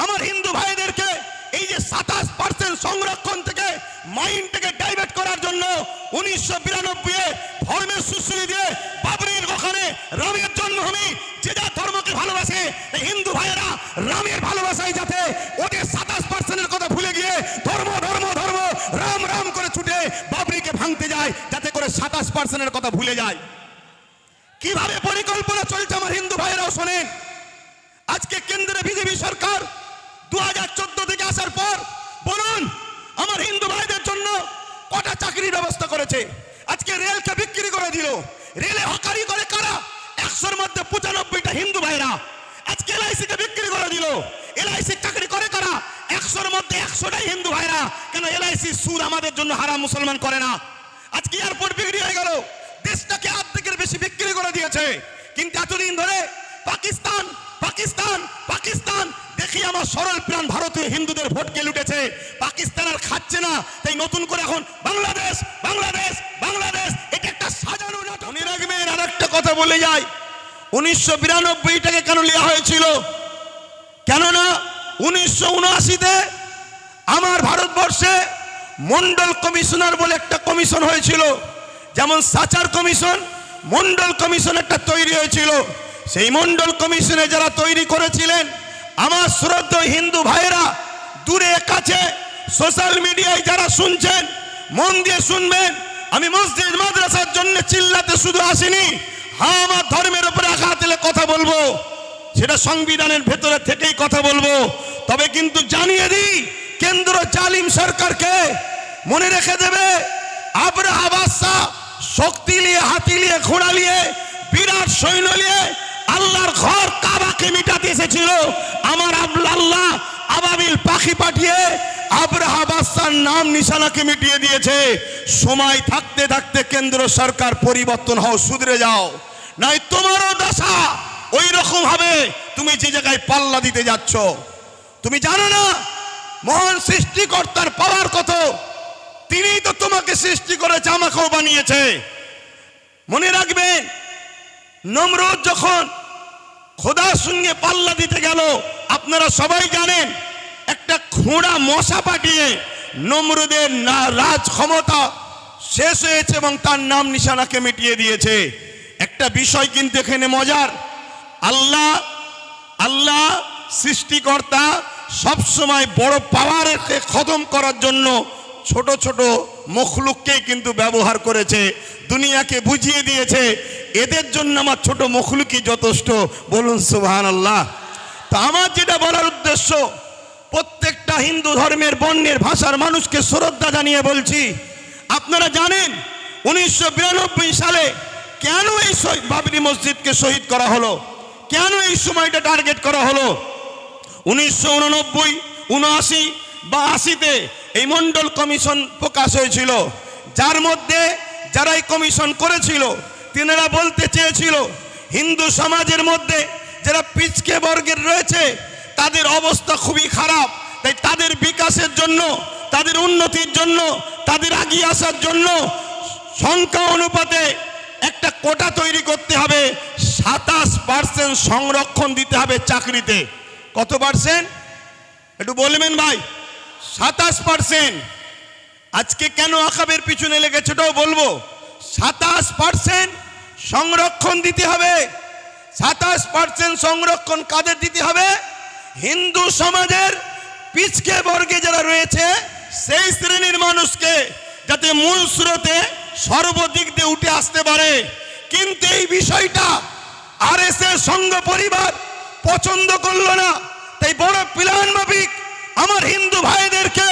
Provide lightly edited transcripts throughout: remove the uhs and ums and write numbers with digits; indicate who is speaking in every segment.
Speaker 1: আমার হিন্দু ভাইদেরকে এই যে 27% সংরক্ষণ থেকে মাইন্ডটাকে ডাইভার্ট করার জন্য 1992 ধর্মের সুশ্রী দিয়ে বাবরির ওখানে রামের জন্মভূমি, যে যা ধর্মকে ভালোবাসে হিন্দু ভাইয়েরা রামের ভালোবাসায় যাতে ওদের 27%-এর কথা ভুলে গিয়ে ধর্ম ধর্ম ধর্ম রাম রাম করে ছুটে বাবরিকে ভাঙতে যায়, যাতে করে 27%-এর কথা ভুলে যায়। কিভাবে পরিকল্পনা চলছে আমার হিন্দু ভাইয়েরাও শোনেন। আজকে কেন্দ্রে বিজেপি সরকার 2014 থেকে আসার পর বলুন আমার হিন্দু ভাইদের জন্য কটা চাকরির ব্যবস্থা করেছে। আজকে রেলকে বিক্রি করে দিল, রেলে হকারি করে কারা? 100-এর মধ্যে 95টা হিন্দু ভাইরা। আজকে এলআইসি কে বিক্রি করে দিল, এলআইসি চাকরি করে কারা? 100-এর মধ্যে 100টাই হিন্দু ভাইরা। কেন? এলআইসি সুদ আমাদের জন্য হারাম, মুসলমান করে না। আজকে এয়ারপোর্ট বিক্রি হয়ে গেল, দেশটাকে অর্ধেকের বেশি বিক্রি করে দিয়েছে। কিন্তু এতদিন ধরে পাকিস্তান পাকিস্তান পাকিস্তান দেখি আমার সরল প্রাণ ভারতীয় হিন্দুদের ভোটকে লুটেছে। পাকিস্তান আর খাচ্ছে না, তাই নতুন করে এখন বাংলাদেশ বাংলাদেশ বাংলাদেশ। এটা একটা সাজানো নাটক। মনে রাখবেন আর একটা কথা বলে যাই, 1992টাকে কেন নেওয়া হয়েছিল? কেননা 1979-তে আমার ভারতবর্ষে মন্ডল কমিশনার বলে একটা কমিশন হয়েছিল। যেমন সাচার কমিশন, মন্ডল কমিশন একটা তৈরি হয়েছিল। সেই মন্ডল কমিশনে যারা তৈরি করেছিলেন আমার শ্রদ্ধেয় হিন্দু ভাইয়েরা, দূরে কাছে সোশ্যাল মিডিয়ায় যারা শুনছেন মন দিয়ে শুনবেন। আমি মসজিদ মাদ্রাসার জন্য চিল্লাতে শুধু আসিনি, হ্যাঁ আমার ধর্মের উপরে আঘাত এলে কথা বলবো, সেটা সংবিধানের ভেতরে থেকেই কথা বলবো। তবে কিন্তু জানিয়ে দিই কেন্দ্র জালিম সরকারকে, মনে রেখে দেবে আব্রাহা বাদশা শক্তি নিয়ে, হাতি নিয়ে, ঘোড়া নিয়ে, বিরাট সৈন্য নিয়ে আল্লাহর ঘর কাবাকে মিটাতে এসেছিল। আমার আল্লাহ আবাবিল পাখি পাঠিয়ে আব্রাহা বাদশার নাম নিশানাকে মিটিয়ে দিয়েছে। সময় থাকতে থাকতে কেন্দ্র সরকার পরিবর্তন হও, শুধরে যাও, নাই তোমারও দশা ওই রকম হবে। তুমি যে জায়গায় পাল্লা দিতে যাচ্ছ, তুমি জানো না মহান সৃষ্টিকর্তার পাওয়ার কত? তিনিই তো তোমাকে সৃষ্টি করেছে, আমাকেও বানিয়েছে। মনে রাখবেন নমরুদ যখন খোদার সঙ্গে পাল্লা দিতে গেল, আপনারা সবাই জানেন একটা খোঁড়া মশা পাঠিয়ে নমরুদের রাজ ক্ষমতা শেষ হয়েছে এবং তার নাম নিশানাকে মিটিয়ে দিয়েছে। একটা বিষয় কিন্তু এখানে মজার, আল্লাহ সৃষ্টিকর্তা সবসময় বড় পাওয়ারকে খতম করার জন্য ছোট ছোট মখলুককেই কিন্তু ব্যবহার করেছে, দুনিয়াকে বুঝিয়ে দিয়েছে এদের জন্য আমার ছোট মখলুকই যথেষ্ট। বলুন সুবহানাল্লাহ। তা আমার যেটা বলার উদ্দেশ্য, প্রত্যেকটা হিন্দু ধর্মের বর্ণের ভাষার মানুষকে শ্রদ্ধা জানিয়ে বলছি, আপনারা জানেন 1992 সালে কেন এই বাবরি মসজিদকে শহীদ করা হলো? কেন এই সময়টা টার্গেট করা হলো? 1989, 79 বা 80-তে এই মন্ডল কমিশন প্রকাশ হয়েছিল, যার মধ্যে যারা এই কমিশন করেছিল তিনারা বলতে চেয়েছিল হিন্দু সমাজের মধ্যে যারা পিছকে বর্গের রয়েছে তাদের অবস্থা খুবই খারাপ, তাই তাদের বিকাশের জন্য, তাদের উন্নতির জন্য, তাদের এগিয়ে আসার জন্য সংখ্যা অনুপাতে একটা কোটা তৈরি করতে হবে, 27% সংরক্ষণ দিতে হবে চাকরিতে। কত পার্সেন্ট একটু বলবেন ভাই? 27%। আজকে কেন আকাবের পিছনে লেগেছে ওটাও বলবো। 27% সংরক্ষণ দিতে হবে। 27% সংরক্ষণ কাদের দিতে হবে? হিন্দু সমাজের পিছকে বর্গে যারা রয়েছে সেই শ্রেণীর মানুষকে, যাতে মূল স্রোতে সর্বদিক দিয়ে উঠে আসতে পারে। কিন্তু এই বিষয়টা আরএসএস সংঘ পরিবার পছন্দ করলো না, তাই বড় প্ল্যান মাফিক আমার হিন্দু ভাইদেরকে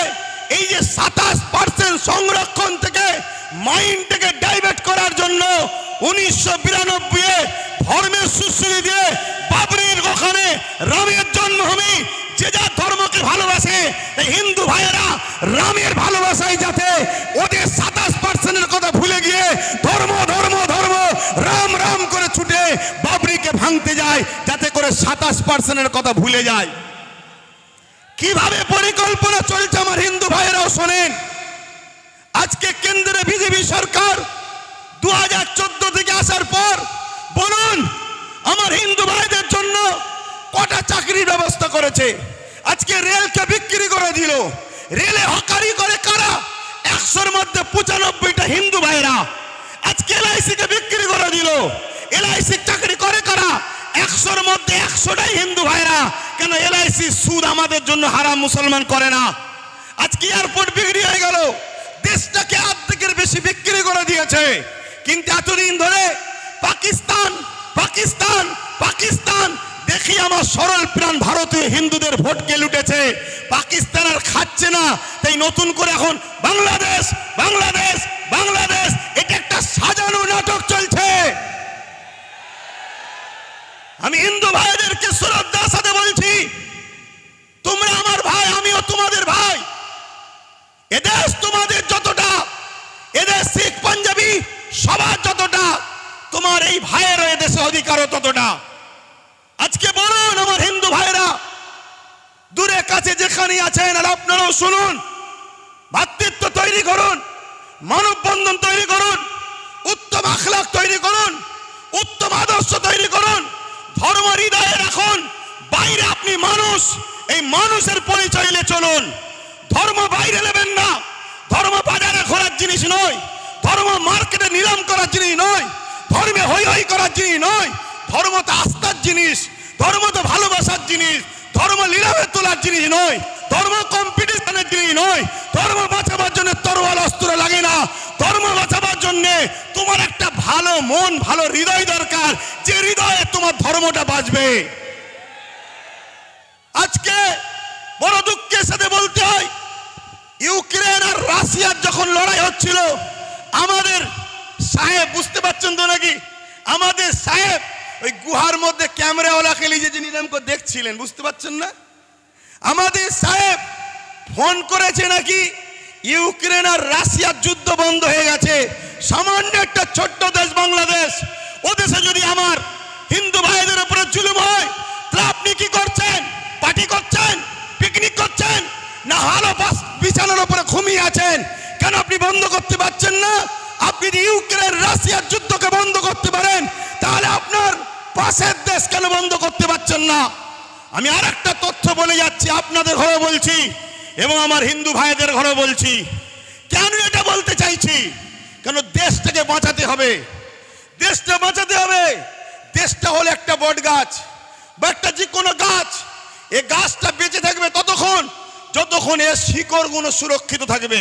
Speaker 1: এই যে 27% সংরক্ষণ থেকে মাইন্ডটাকে ডাইভার্ট করার জন্য 1992 ধর্মের সুশ্রী দিয়ে বাবরির ওখানে রামের জন্মভূমি, যে যা ধর্মকে ভালোবাসে হিন্দু ভাইয়েরা রামের ভালোবাসায় যাতে ওদের 27%-এর কথা ভুলে গিয়ে ধর্ম ধর্ম ধর্ম রাম রাম করে ছুটে বাবরিকে ভাঙতে যায়, যাতে করে 27%-এর কথা ভুলে যায়। কিভাবে পরিকল্পনা চলছে আমার হিন্দু ভাইয়েরাও শোনেন। আজকে কেন্দ্রে বিজেপি সরকার 2014 থেকে আসার পর আমার হিন্দু ভাইদের জন্য কটা চাকরির ব্যবস্থা করেছে। আজকে আজকে রেলকে বিক্রি করে দিল। রেলে হকারি করে কারা? 100-র মধ্যে 95টা হিন্দু ভাইরা। আজকে এলআইসি কে বিক্রি করে দিল। এলআইসি চাকরি করে কারা? 100-র মধ্যে 100টাই হিন্দু ভাইরা। কেন? এলআইসি সুদ আমাদের জন্য হারাম, মুসলমান করে না। আজকে এয়ারপোর্ট বিক্রি হয়ে গেল, দেশটাকে অর্ধেকের বেশি বিক্রি করে দিয়েছে। কিন্তু এতদিন ধরে পাকিস্তান পাকিস্তান পাকিস্তান দেখি আমার সরল প্রাণ ভারতীয় হিন্দুদের ভোটকে লুটেছে। পাকিস্তান আর খাচ্ছে না, তাই নতুন করে এখন বাংলাদেশ বাংলাদেশ বাংলাদেশ, এটা একটা সাজানো নাটক চলছে। আমি হিন্দু ভাইদেরকে শ্রদ্ধার সাথে বলছি, তোমরা আমার ভাই, আমিও তোমাদের ভাই। এদেশ তোমাদের যতটা, এদেশ শিখ পাঞ্জাবি সবার যতটা, তোমার এই ভাইয়ের এদেশে অধিকারও ততটা। আজকে বলুন আমার হিন্দু ভাইরা, দূরে কাছে যেখানে আছেন, আর আপনারাও শুনুন, ভাতৃত্ব তৈরি করুন, মানববন্ধন তৈরি করুন, উত্তম আখলাক তৈরি করুন, উত্তম আদর্শ তৈরি করুন, ধর্ম হৃদয়ে রাখুন। বাইরে আপনি মানুষ, এই মানুষের পরিচয় নিয়ে চলুন। ধর্ম বাইরে নেবেন না। ধর্ম বাজারে ঘোরার জিনিস নয়, ধর্ম মার্কেটে নিলাম করার জিনিস নয়, ধর্মে হই হই করার জিনিস নয়। ধর্ম তো আস্থার জিনিস, ধর্ম তো ভালোবাসার জিনিস, ধর্ম নিলামে তোলার জিনিস নয়, ধর্ম কম্পিটিশনের জিনিস নয়। ধর্ম বাঁচাবার জন্য তরোয়াল অস্ত্র লাগে না। ধর্ম বাঁচাবার জন্য তোমার একটা ভালো মন, ভালো হৃদয় দরকার, যে হৃদয়ে তোমার ধর্মটা বাঁচবে। আজকে বড় দুঃখের সাথে বলতে হয়, ইউক্রেন আর রাশিয়ার যখন লড়াই হচ্ছিল, আমাদের সাহেব, বুঝতে পারছেন তো নাকি, আমাদের সাহেব ওই গুহার মধ্যে ক্যামেরাওয়ালাকে নিয়ে যে নিলাম করে দেখছিলেন, বুঝতে পারছেন না? আমাদের সাহেব ফোন করেছে নাকি ইউক্রেন আর রাশিয়ার যুদ্ধ বন্ধ হয়ে গেছে। সামান্য একটা ছোট্ট দেশ বাংলাদেশ, ও দেশে যদি আমার হিন্দু ভাইদের উপরে জুলুম হয়, তাহলে আপনি কি করছেন? পার্টি করছেন, পিকনিক করছেন, না হালো বিছানার উপরে ঘুমিয়ে আছেন? কেন আপনি বন্ধ করতে পারছেন না? আপনি যদি ইউক্রেন রাশিয়ার যুদ্ধকে বন্ধ করতে পারেন, তাহলে আপনার পাশের দেশ কেন বন্ধ করতে পারছেন না? আমি আর একটা তথ্য বলে যাচ্ছি, আপনাদের ঘরে বলছি এবং আমার হিন্দু ভাইদের ঘরে বলছি। কেন এটা বলতে চাইছি? কেন দেশটাকে বাঁচাতে হবে, দেশটা বাঁচাতে হবে। দেশটা হলো একটা বট গাছ বা একটা যে কোনো গাছ। এই গাছটা বেঁচে থাকবে ততক্ষণ যতক্ষণ এর শিকড়গুলো সুরক্ষিত থাকবে,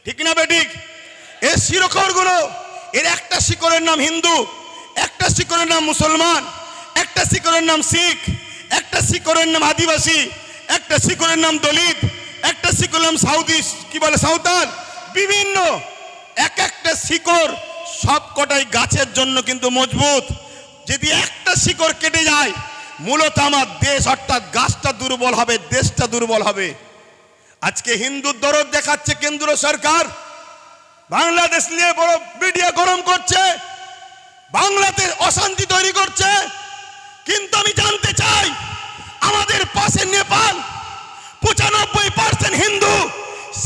Speaker 1: ঠিক না বেঠিক? এর শিকড়গুলো, এর একটা শিকড়ের নাম হিন্দু, একটা শিকড়ের নাম মুসলমান, একটা শিকড়ের নাম শিখ, একটা শিকড়ের নাম আদিবাসী, একটা শিকড়ের নাম দলিত, একটা শিকড়ের নাম সাউদি, কি বলে সাঁওতাল, বিভিন্ন এক একটা শিকড় সব কটাই গাছের জন্য কিন্তু মজবুত। যদি একটা শিকড় কেটে যায়, মূলত আমার দেশ অর্থাৎ গাছটা দুর্বল হবে, দেশটা দুর্বল হবে। আজকে হিন্দুর দরদ দেখাচ্ছে কেন্দ্র সরকার, বাংলাদেশ নিয়ে বড় মিডিয়া গরম করছে, বাংলাতে অশান্তি তৈরি করছে। কিন্তু আমি জানতে চাই, আমাদের পাশে নেপাল 95% হিন্দু,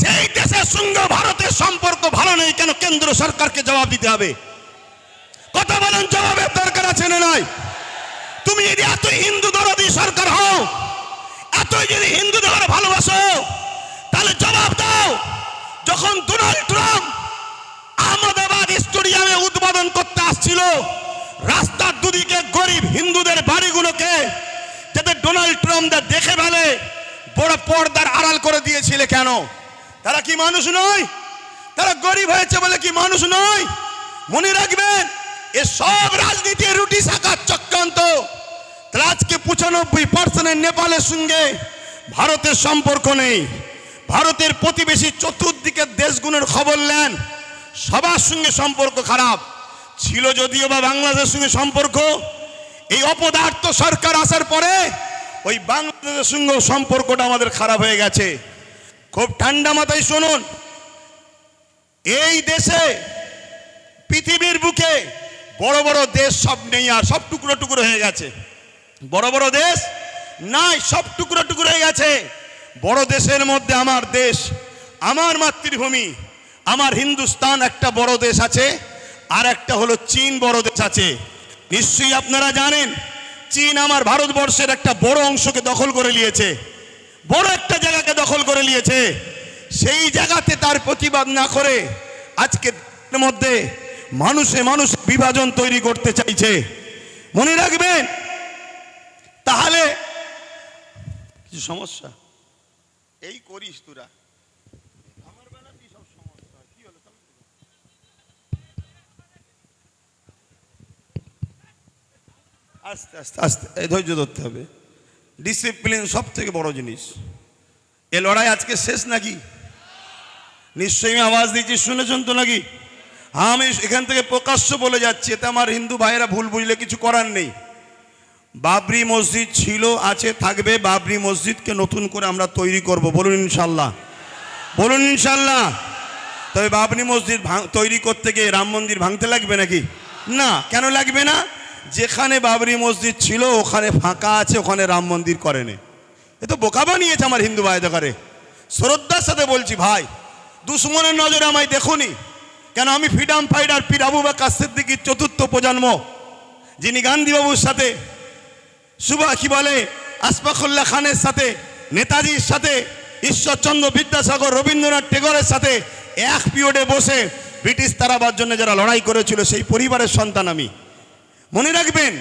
Speaker 1: সেই দেশের সঙ্গে ভারতের সম্পর্ক ভালো নেই কেন? কেন্দ্র সরকারকে জবাব দিতে হবে। কথা বলেন, জবাবের দরকার আছে না নাই? তুমি যদি এত হিন্দু দরদি সরকার হও, এতই যদি হিন্দুদের ভালোবাসো, তাহলে জবাব দাও। যখন ডোনাল্ড ট্রাম্প আহমেদাবাদ স্টেডিয়ামে উদ্বোধন করতে আসছিল, রাস্তার দুদিকে গরিব হিন্দুদের বাড়িগুলোকে যাতে ডোনাল্ড ট্রাম্প দেখে ফেলে, বড় পর্দার আড়াল করে দিয়েছিল কেন? তারা কি মানুষ নয়? তারা গরিব হয়েছে বলে কি মানুষ নয়? মনে রাখবেন, এ সব রাজনীতি রুটি শাখার চক্রান্ত। আজকে 95% নেপালের সঙ্গে ভারতের সম্পর্ক নেই। ভারতের প্রতিবেশী চতুর্দিকের দেশগুলোর খবর নেন, সবার সঙ্গে সম্পর্ক খারাপ ছিল। যদিও বা বাংলাদেশের সঙ্গে সম্পর্ক, এই অপদার্থ সরকার আসার পরে ওই বাংলাদেশের সঙ্গে সম্পর্কটা আমাদের খারাপ হয়ে গেছে। খুব ঠান্ডা মাথায় শুনুন, এই দেশে পৃথিবীর বুকে বড় বড় দেশ সব নেই, আর সব টুকরো টুকরো হয়ে গেছে। বড় বড় দেশ নাই, সব টুকরো টুকরো হয়ে গেছে। বড় দেশের মধ্যে আমার দেশ, আমার মাতৃভূমি, আমার হিন্দুস্তান একটা বড় দেশ আছে, আর একটা হলো চীন বড় দেশ আছে। নিশ্চয়ই আপনারা জানেন, চীন আমার ভারতবর্ষের একটা বড় অংশকে দখল করে নিয়েছে। বড় একটা জায়গাকে দখল করে নিয়েছে। সেই জায়গাতে তার প্রতিবাদ না করে আজকে মধ্যে মানুষে মানুষ বিভাজন তৈরি করতে চাইছে। মনে রাখবেন, তাহলে কিছু সমস্যা এই করিস তোরা। আমার বেলা কি সব সমস্যা কি হলো? আস্তে আস্তে আস্তে এই ধৈর্য ধরতে হবে। ডিসিপ্লিন সব থেকে বড় জিনিস। এ লড়াই আজকে শেষ নাকি? নিশ্চয়ই আমি আওয়াজ দিচ্ছি, শুনেছেন তো নাকি? হ্যাঁ, আমি এখান থেকে প্রকাশ্য বলে যাচ্ছি, এতে আমার হিন্দু ভাইয়েরা ভুল বুঝলে কিছু করার নেই। বাবরি মসজিদ ছিল, আছে, থাকবে। বাবরি মসজিদকে নতুন করে আমরা তৈরি করব, বলুন ইনশাল্লাহ, বলুন ইনশাল্লাহ। তবে বাবরি মসজিদ তৈরি করতে গিয়ে রাম মন্দির ভাঙতে লাগবে নাকি? না। কেন লাগবে না? যেখানে বাবরি মসজিদ ছিল ওখানে ফাঁকা আছে, ওখানে রাম মন্দির করেনি। এ তো বোকা বানিয়েছে আমার হিন্দু ভাইদের করে। শ্রদ্ধার সাথে বলছি ভাই, দুশ্মনের নজরে আমায় দেখুনি। কেন? আমি ফ্রিডম ফাইটার পীর আবু বকর সিদ্দিকীর চতুর্থ প্রজন্ম, যিনি গান্ধীবাবুর সাথে কি বলে আশফাকুল্লাহ খানের সাথে, নেতাজির সাথে, ঈশ্বরচন্দ্র বিদ্যাসাগর, রবীন্দ্রনাথ টেগরের সাথে এক পিরিয়ডে বসে ব্রিটিশ তাড়াবার জন্য যারা লড়াই করেছিল, সেই পরিবারের সন্তান আমি। মনে রাখবেন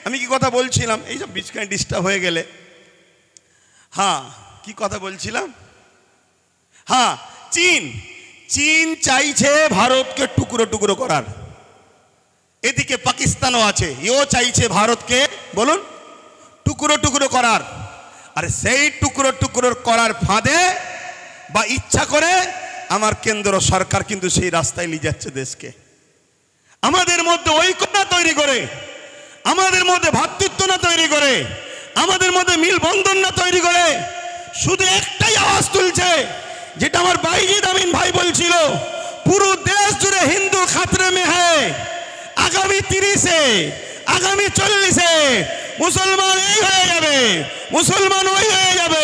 Speaker 1: আমি কি কথা বলছিলাম? এই সব বিচখানে ডিস্টার্ব হয়ে গেলে। হ্যাঁ, কি কথা বলছিলাম? হ্যাঁ, চীন চাইছে ভারতকে টুকরো টুকরো করার। এদিকে পাকিস্তানও আছে, এও চাইছে ভারতকে, বলুন, টুকরো টুকরো করার। আর সেই টুকরো টুকরো করার ফাঁদে বা ইচ্ছা করে আমার কেন্দ্র সরকার কিন্তু সেই রাস্তায় নিয়ে যাচ্ছে দেশকে। আমাদের মধ্যে ঐক্য না তৈরি করে, আমাদের মধ্যে ভ্রাতৃত্ব না তৈরি করে, আমাদের মধ্যে মিলবন্ধন না তৈরি করে, শুধু একটাই আওয়াজ তুলছে, যেটা আমার বাইজিদ আমিন ভাই বলছিল, পুরো দেশ জুড়ে হিন্দু খাতরে মে হ্যায়। আগামী 30-এ, আগামী 40-এ মুসলমান এই হয়ে যাবে, মুসলমান ওই হয়ে যাবে,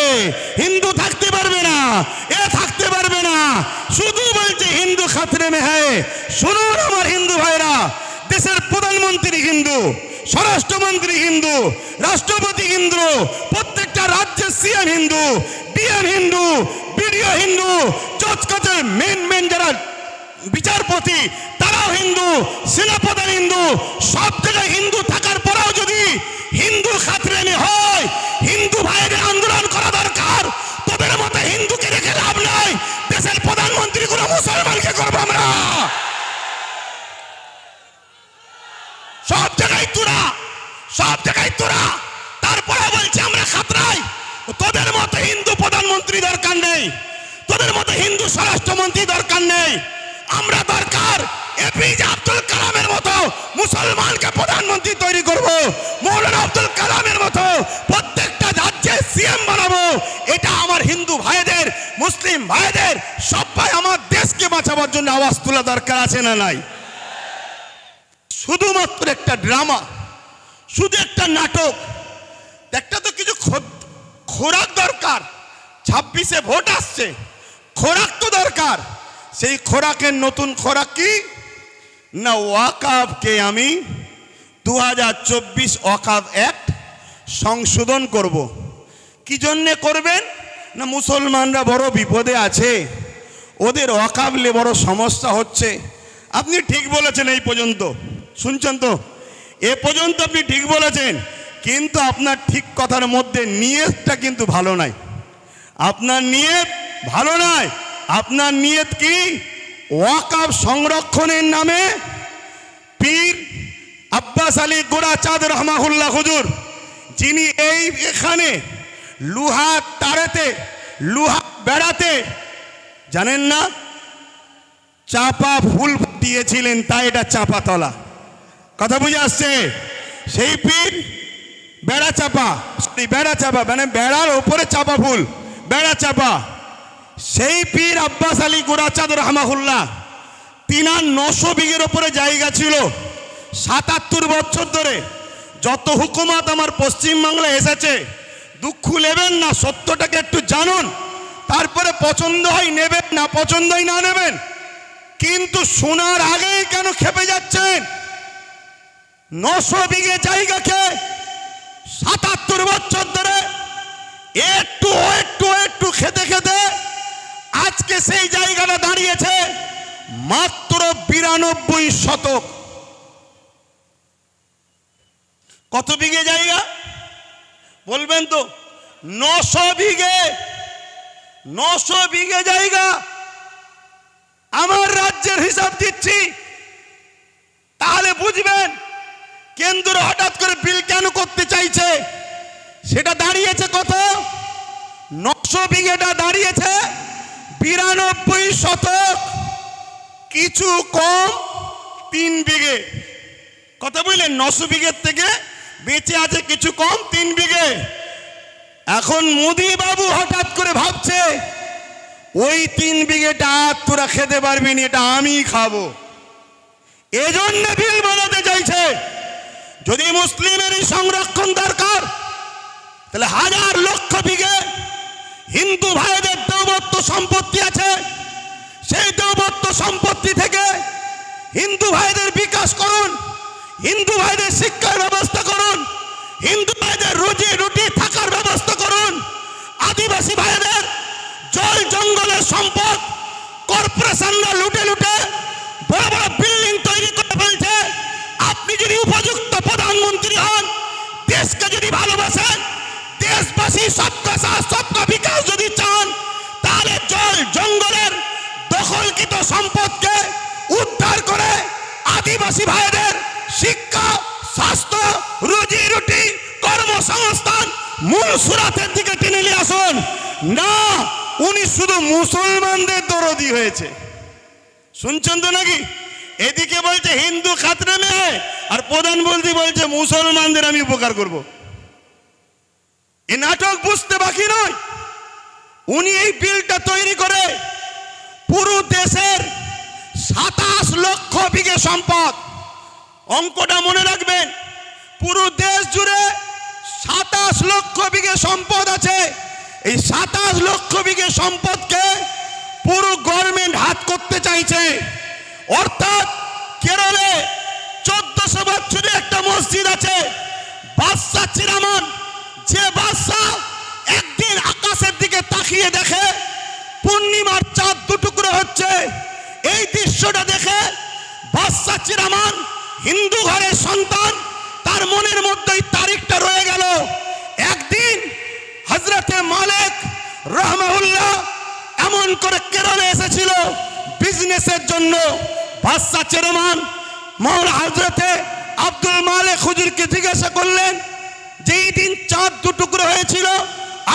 Speaker 1: হিন্দু থাকতে পারবে না, এ থাকতে পারবে না। শুধু বলছে হিন্দু খাতরে মে হ্যায়। শুনুন আমার হিন্দু ভাইরা, দেশের প্রধানমন্ত্রী হিন্দু, স্বরাষ্ট্রমন্ত্রী হিন্দু, রাষ্ট্রপতি হিন্দু, প্রত্যেকটা রাজ্যের CM Hindu, DM Hindu, BDO Hindu, জজ কোর্টের মেন যারা বিচারপতি তারাও হিন্দু, সেনাপ্রধান হিন্দু, সব জায়গায় হিন্দু থাকার পরেও যদি হিন্দু খাতরে হয়, হিন্দু ভাইদের আন্দোলন করা দরকার। তোদের মতো হিন্দুকে রেখে লাভ নাই। দেশের প্রধানমন্ত্রী গুলো মুসলমানকে করবো আমরা। সব জায়গায় তোরা, সব জায়গায় তোরা, তারপরে বলছে আমরা খাতরাই। তোদের মতো হিন্দু প্রধানমন্ত্রী দরকার নেই, তোদের মতো হিন্দু স্বরাষ্ট্রমন্ত্রী দরকার নেই। আমরা দরকার এপিজে আব্দুল কালামের মতো মুসলমানকে প্রধানমন্ত্রী তৈরি করব, মৌলানা আব্দুল কালামের মতো প্রত্যেকটা রাজ্যে সিএম বানাবো। এটা আমার হিন্দু ভাইদের, মুসলিম ভাইদের, সবাই আমার দেশকে বাঁচাবার জন্য আওয়াজ তোলা দরকার আছে না নাই? শুধুমাত্র একটা ড্রামা, শুধু একটা নাটক, একটা তো কিছু খোরাক দরকার। 26-এ ভোট আসছে, খোরাক তো দরকার। সেই খোরাকের নতুন খোরাক কি না, ওয়াকফকে আমি 2024 ওয়াকফ অ্যাক্ট সংশোধন করব। কি জন্যে করবেন না, মুসলমানরা বড় বিপদে আছে, ওদের ওয়াকফলে বড় সমস্যা হচ্ছে। আপনি ঠিক বলেছেন, এই পর্যন্ত শুনছেন তো, এ পর্যন্ত আপনি ঠিক বলেছেন, কিন্তু আপনার ঠিক কথার মধ্যে নিয়তটা কিন্তু ভালো নাই। আপনার নিয়ত ভালো নয়। আপনার নিয়ত কি? ওয়াকফ সংরক্ষণের নামে পীর আব্বাস আলী গোরাচাঁদ রহমাহুল্লাহ হুজুর, যিনি এখানে লোহা তারেতে, লোহা বেড়াতে, জানেন না, চাপা ফুল দিয়েছিলেন, তাই এটা চাপা তলা। কথা বুঝে আসছে? সেই পীর বেড়া চাপা, বেড়া চাপা মানে বেড়ার ওপরে চাপা ফুল, বেড়া চাপা। সেই পীর আব্বাস আলী গোরাচাঁদ রহমাহুল্লাহ, তিনার 900 বিঘের ওপরে জায়গা ছিল। 77 বছর ধরে যত হুকুমত আমার পশ্চিমবাংলায় এসেছে, দুঃখ নেবেন না, সত্যটাকে একটু জানুন, তারপরে পছন্দ হয় নেবেন, না পছন্দ হয় না নেবেন। কিন্তু শোনার আগেই কেন খেপে যাচ্ছেন? 900 বিঘে জায়গাকে 77 বছর ধরে একটু মাত্র 92 শতক। কত বিঘে জায়গা বলবেন তো? 900 বিঘে। 900 বিঘে জায়গা আমার রাজ্যের হিসাব দিচ্ছি, তাহলে বুঝবেন কেন্দ্র হঠাৎ করে বিল কেন করতে চাইছে। সেটা দাঁড়িয়েছে কত? 900 বিঘেটা দাঁড়িয়েছে 92 শতক, কিছু কম 3 বিঘে। কথা বললেন? 900 বিঘের থেকে বেঁচে আছে কিছু কম 3 বিঘে। এখন মোদি বাবু হঠাৎ করে ভাবছে ওই 3 বিঘেটা তোরা খেতে পারবি না, এটা আমি খাবো, এজন্য বিল বানাতে চাইছে। যদি মুসলিমের সংরক্ষণ দরকার, তাহলে হাজার লক্ষ বিঘে হিন্দু ভাইদের দেবত্ব সম্পত্তি আছে, সেই দেবত্ব সম্পত্তি থেকে হিন্দু ভাইদের বিকাশ করুন, হিন্দু ভাইদের শিক্ষার ব্যবস্থা করুন, হিন্দু ভাইদের রুজি রুটি থাকার ব্যবস্থা করুন। আদিবাসী ভাইদের জল জঙ্গলের সম্পদ কর্পোরেশনরা লুটে লুটে বড় বড় বিল্ডিং তৈরি করে ফেলছে। আপনি যদি উপযুক্ত প্রধানমন্ত্রী হন, দেশকে যদি ভালোবাসেন, দেশবাসী সবকা সাথ সবকা বিকাশ যদি চান, তাহলে জল জঙ্গলের দখলকৃত সম্পদকে উদ্ধার করে আদিবাসী ভাইদের শিক্ষা, স্বাস্থ্য, রুজি রুটি, কর্মসংস্থান মূল সুরাতের দিকে টেনে নিয়ে আসুন। না, উনি শুধু মুসলমানদের দরদি হয়েছে। শুনছেন তো নাকি? এদিকে বলছে হিন্দু খাতরে মে, আর প্রধানমন্ত্রী বলছে মুসলমানদের আমি উপকার করব। এই নাটক বুঝতে বাকি নয়। উনি এই বিলটা তৈরি করে পুরো দেশের 27 লক্ষ বিঘে সম্পদ, অঙ্কটা মনে রাখবেন, পুরো দেশ জুড়ে 27 লক্ষ বিঘে সম্পদ আছে। এই 27 লক্ষ বিঘে সম্পদকে পুরো গভর্নমেন্ট হাত করতে চাইছে। অর্থাৎ কেরলে 1400 বছরের একটা মসজিদ আছে, বাদশাহ চিরামান, যে বাদশাহ একদিন আকাশের দিকে তাকিয়ে দেখে পূর্ণিমার চাঁদ দুটুকরো হচ্ছে, এই দৃশ্যটা দেখে বাদশাহ চিরামান হিন্দু ঘরের সন্তান, তার মনের মধ্যে তারিখটা রয়ে গেল। একদিন হযরতে মালিক রাহমাহুল্লাহ এমন করে কেরলে এসেছিল বিজনেসের জন্য। বাদশাহ চিরামান মাওলানা হযরতে আব্দুল মালিক হুজুরকে জিজ্ঞাসা করলেন, যেই দিন চাঁদ দুটুকরো হয়েছিল,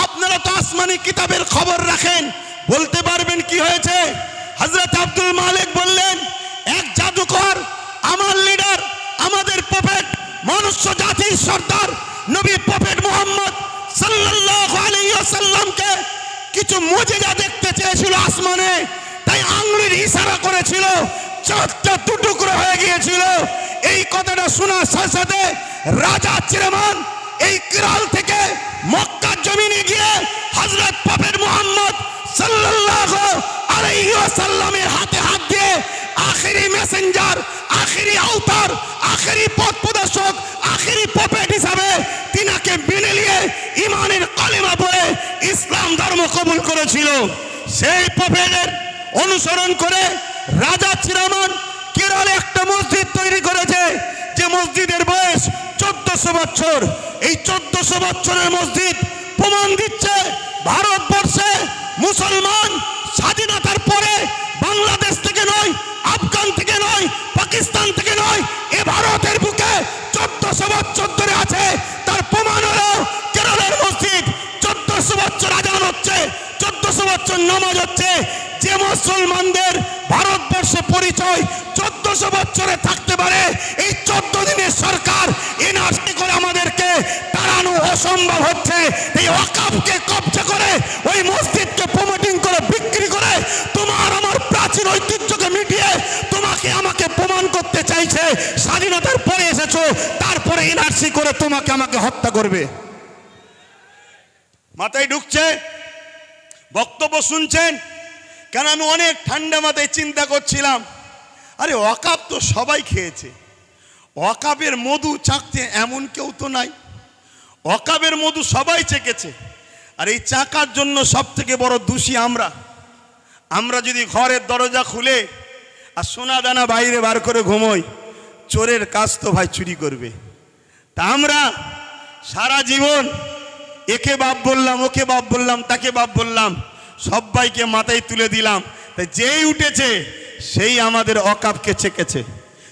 Speaker 1: আপনারা তো আসমানি কিতাবের খবর রাখেন, বলতে পারবেন কি হয়েছে? হযরত আব্দুল মালিক বললেন, এক জাদুকর আমার লিডার, আমাদের প্রফেট, মনুষ্য জাতির সর্দার নবী প্রফেট মুহাম্মদ সাল্লাল্লাহু আলাইহি ওয়াসাল্লামকে কিছু মুজিজা দেখতে চেয়েছিল আসমানে, তাই আঙ্গুলের ইশারা করেছিল, চাঁদটা দুটুকরো হয়ে গিয়েছিল। এই কথাটা শোনার সাথে সাথে রাজা চিরামান এই কেরল থেকে মক্কার জমিনে গিয়ে হযরত প্রফেট মুহাম্মদ সাল্লাল্লাহু আলাইহি ওয়াসাল্লামের হাতে হাত দিয়ে আখেরি মেসেঞ্জার, আখেরি আওতার, আখেরি পথ প্রদর্শক, আখেরি প্রফেট হিসাবে তিনাকে মেনে নিয়ে ঈমানের কালেমা পড়ে ইসলাম ধর্ম কবুল করেছিল। সেই প্রফেটের অনুসরণ করে রাজা চিরামান কেরলে একটা মসজিদ তৈরি করেছে, যে মসজিদের বয়স 1400 বছর। এই 1400 বছরের মসজিদ প্রমাণ দিচ্ছে ভারতবর্ষে মুসলমান স্বাধীনতার পরে বাংলাদেশ থেকে নয়, আফগান থেকে নয়, পাকিস্তান থেকে নয়, এ ভারতের বুকে 1400 বছর ধরে আছে। তার প্রমাণ হলো কেরলের মসজিদ। 1400 বছর আজান হচ্ছে, 1400 বছর নামাজ হচ্ছে। যে মুসলমানদের ভারতবর্ষে পরিচয় 1400 বছরে থাকতে পারে, এই 14 দিনের সরকার এনআরসি করে আমাদেরকে তাড়ানো অসম্ভব হচ্ছে। এই ওয়াকফকে কবজা করে, ওই মসজিদকে প্রমোটিং করে, বিক্রি করে, তোমার আমার প্রাচীন ঐতিহ্যকে মিটিয়ে তোমাকে আমাকে প্রমাণ করতে চাইছে স্বাধীনতার পরে এসেছো, তারপরে এনআরসি করে তোমাকে আমাকে হত্যা করবে। মাথায় ঢুকছে? বক্তব্য শুনছেন? কেন আমি অনেক ঠান্ডা মাথায় চিন্তা করছিলাম, আরে ওয়াকফ তো সবাই খেয়েছে, ওয়াকফের মধু চাকতে এমন কেউ তো নাই। ওয়াকফের মধু সবাই চেকেছে, আর এই চাকার জন্য সব থেকে বড় দোষী আমরা। আমরা যদি ঘরের দরজা খুলে আর সোনা দানা বাইরে বার করে ঘুমোই। চোরের কাজ তো ভাই চুরি করবে। তা আমরা সারা জীবন একে বাপ বললাম, ওকে বাপ বললাম, তাকে বাপ বললাম, সবাইকে মাথায় তুলে দিলাম। তাই যেই উঠেছে সেই আমাদের অকাপকে চেকেছে।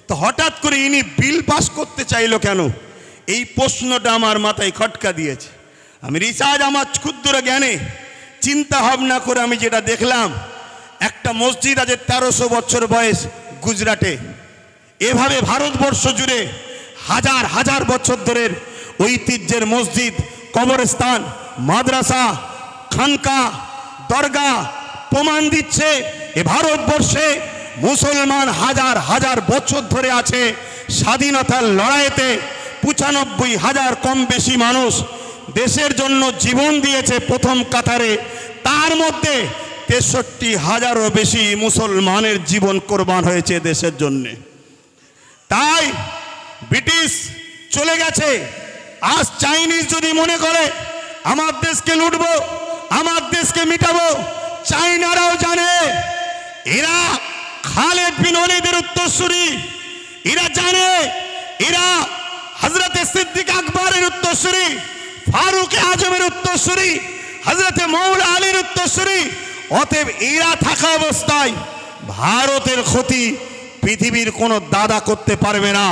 Speaker 1: তো হঠাৎ করে ইনি বিল পাস করতে চাইলো কেন, এই প্রশ্নটা আমার মাথায় খটকা দিয়েছে। আমি রিসার্চ, আমার ক্ষুদ্র জ্ঞানে চিন্তা ভাবনা করে আমি যেটা দেখলাম, একটা মসজিদ আছে 1300 বছর বয়স গুজরাটে। এভাবে ভারতবর্ষ জুড়ে হাজার হাজার বছর ধরের ঐতিহ্যের মসজিদ, কবরস্থান, মাদ্রাসা, খানকা, দরগা প্রমাণ দিচ্ছে এ ভারতবর্ষে মুসলমান হাজার হাজার বছর ধরে আছে। স্বাধীনতার লড়াইতে 95,000 কম বেশি মানুষ দেশের জন্য জীবন দিয়েছে প্রথম কাতারে। তার মধ্যে 63,000-ও বেশি মুসলমানের জীবন কোরবান হয়েছে দেশের জন্যে। তাই ব্রিটিশ চলে গেছে। আজ চাইনিজ যদি মনে করে আমার দেশকে লুটবো, আমার দেশকে মিটাবো, চাইনারাও জানে এরা খালেদ বিন ওয়ালিদের উত্তরসূরি। এরা জানে এরা হযরতে সিদ্দিক আকবরের উত্তরসূরি, ফারুক আজমের উত্তরসূরি, হযরতে মৌলা আলীর উত্তরসূরি। অতএব এরা থাকা অবস্থায় ভারতের ক্ষতি পৃথিবীর কোনো দাদা করতে পারবে না।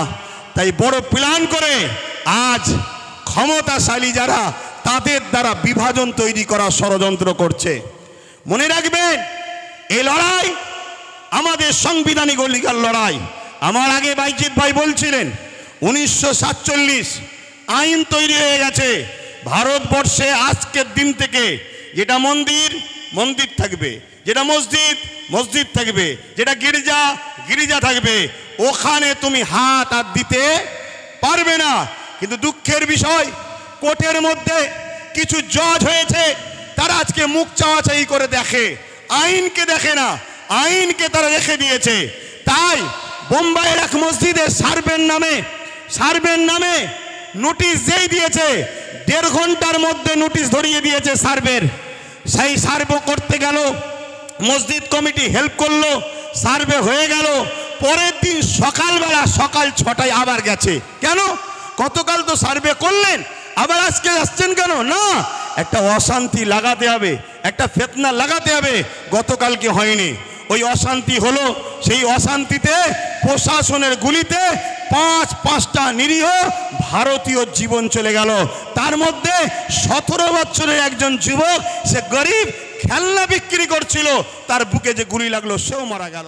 Speaker 1: তাই বড় প্ল্যান করে আজ ক্ষমতাশালী যারা, তাদের দ্বারা বিভাজন তৈরি করার ষড়যন্ত্র করছে। মনে রাখবেন, এই লড়াই আমাদের সাংবিধানিক অধিকার লড়াই। আমার আগে বাইজিৎ ভাই বলছিলেন 1947 আইন তৈরি হয়ে গেছে ভারতবর্ষে। আজকের দিন থেকে যেটা মন্দির মন্দির থাকবে, যেটা মসজিদ মসজিদ থাকবে, যেটা গির্জা গির্জা থাকবে, ওখানে তুমি হাত আর দিতে পারবে না। কিন্তু দুঃখের বিষয়, কোর্টের মধ্যে কিছু জজ হয়েছে, তারা আজকে মুখ চাওয়াচাই করে দেখে, আইনকে দেখে না, আইনকে তারা রেখে দিয়েছে। তাই বোম্বাইয়ের এক মসজিদে সার্ভের নামে নোটিশ যেই দিয়েছে, 1.5 ঘন্টার মধ্যে নোটিশ ধরিয়ে দিয়েছে সার্ভের। সেই সার্ভে করতে গেল, মসজিদ কমিটি হেল্প করলো, সার্ভে হয়ে গেল। পরের দিন সকালবেলা সকাল 6টায় আবার গেছে। কেন? গতকাল তো সার্ভে করলেন, আবার আজকে আসছেন কেন? না, একটা অশান্তি লাগাতে হবে, একটা ফিতনা লাগাতে হবে। গতকালকে হয়নি, ওই অশান্তি হলো। সেই অশান্তিতে প্রশাসনের গুলিতে 5টা নিরীহ ভারতীয় জীবন চলে গেল। তার মধ্যে 17 বছরের একজন যুবক, সে গরিব, খেলনা বিক্রি করছিল, তার বুকে যে গুলি লাগলো সেও মারা গেল।